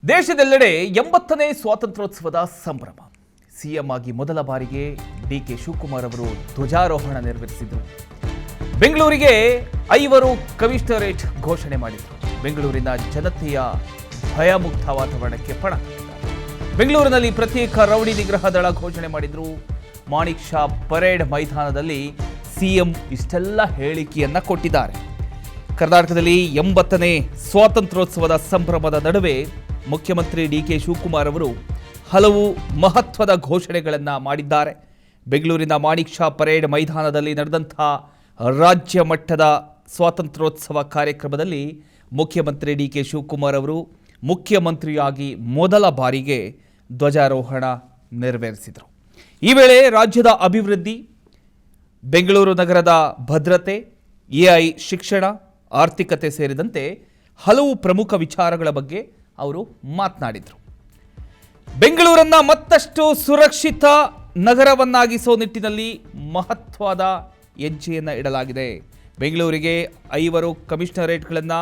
ದೇಶದೆಲ್ಲೆಡೆ 80ನೇ ಸ್ವಾತಂತ್ರ್ಯೋತ್ಸವದ ಸಂಭ್ರಮ. ಸಿಎಂ ಆಗಿ ಮೊದಲ ಬಾರಿಗೆ ಡಿಕೆ ಶಿವಕುಮಾರ್ ಅವರು ಧ್ವಜಾರೋಹಣ ನೆರವೇರಿಸಿದರು. ಬೆಂಗಳೂರಿಗೆ 5 ಕಮಿಷನರೇಟ್ ಘೋಷಣೆ ಮಾಡಿದರು. ಬೆಂಗಳೂರಿನ ಜನತೆಯ ಭಯಮುಕ್ತ ವಾತಾವರಣಕ್ಕೆ ಪಣ ತೊಟ್ಟಿದ್ದಾರೆ. ಬೆಂಗಳೂರಿನಲ್ಲಿ ಪ್ರತ್ಯೇಕ ರೌಡಿ ನಿಗ್ರಹ ದಳ ಘೋಷಣೆ ಮಾಡಿದರು. ಮಾಣಿಕ್ ಷಾ ಪರೇಡ್ ಮೈದಾನದಲ್ಲಿ ಸಿಎಂ ಇಷ್ಟೆಲ್ಲ ಹೇಳಿಕೆಯನ್ನ ಕೊಟ್ಟಿದ್ದಾರೆ. ಕರ್ನಾಟಕದಲ್ಲಿ 80ನೇ ಸ್ವಾತಂತ್ರ್ಯೋತ್ಸವದ ಸಂಭ್ರಮದ ನಡುವೆ ಮುಖ್ಯಮಂತ್ರಿ ಡಿಕೆ ಶಿವಕುಮಾರ್ ಅವರು ಹಲವು ಮಹತ್ವದ ಘೋಷಣೆಗಳನ್ನು ಮಾಡಿದ್ದಾರೆ. ಬೆಂಗಳೂರಿನ ಮಾಣಿಕ್ ಷಾ ಪರೇಡ್ ಮೈದಾನದಲ್ಲಿ ನಡೆದಂಥ ರಾಜ್ಯ ಮಟ್ಟದ ಸ್ವಾತಂತ್ರ್ಯೋತ್ಸವ ಕಾರ್ಯಕ್ರಮದಲ್ಲಿ ಮುಖ್ಯಮಂತ್ರಿ ಡಿಕೆ ಶಿವಕುಮಾರ್ ಅವರು ಮುಖ್ಯಮಂತ್ರಿಯಾಗಿ ಮೊದಲ ಬಾರಿಗೆ ಧ್ವಜಾರೋಹಣ ನೆರವೇರಿಸಿದರು. ಈ ವೇಳೆ ರಾಜ್ಯದ ಅಭಿವೃದ್ಧಿ, ಬೆಂಗಳೂರು ನಗರದ ಭದ್ರತೆ, ಎಐ ಶಿಕ್ಷಣ, ಆರ್ಥಿಕತೆ ಸೇರಿದಂತೆ ಹಲವು ಪ್ರಮುಖ ವಿಚಾರಗಳ ಬಗ್ಗೆ ಅವರು ಮಾತನಾಡಿದರು. ಬೆಂಗಳೂರನ್ನ ಮತ್ತಷ್ಟು ಸುರಕ್ಷಿತ ನಗರವನ್ನಾಗಿಸೋ ನಿಟ್ಟಿನಲ್ಲಿ ಮಹತ್ವದ ಹೆಜ್ಜೆಯನ್ನು ಇಡಲಾಗಿದೆ. ಬೆಂಗಳೂರಿಗೆ 5 ಕಮಿಷನರೇಟ್ಗಳನ್ನು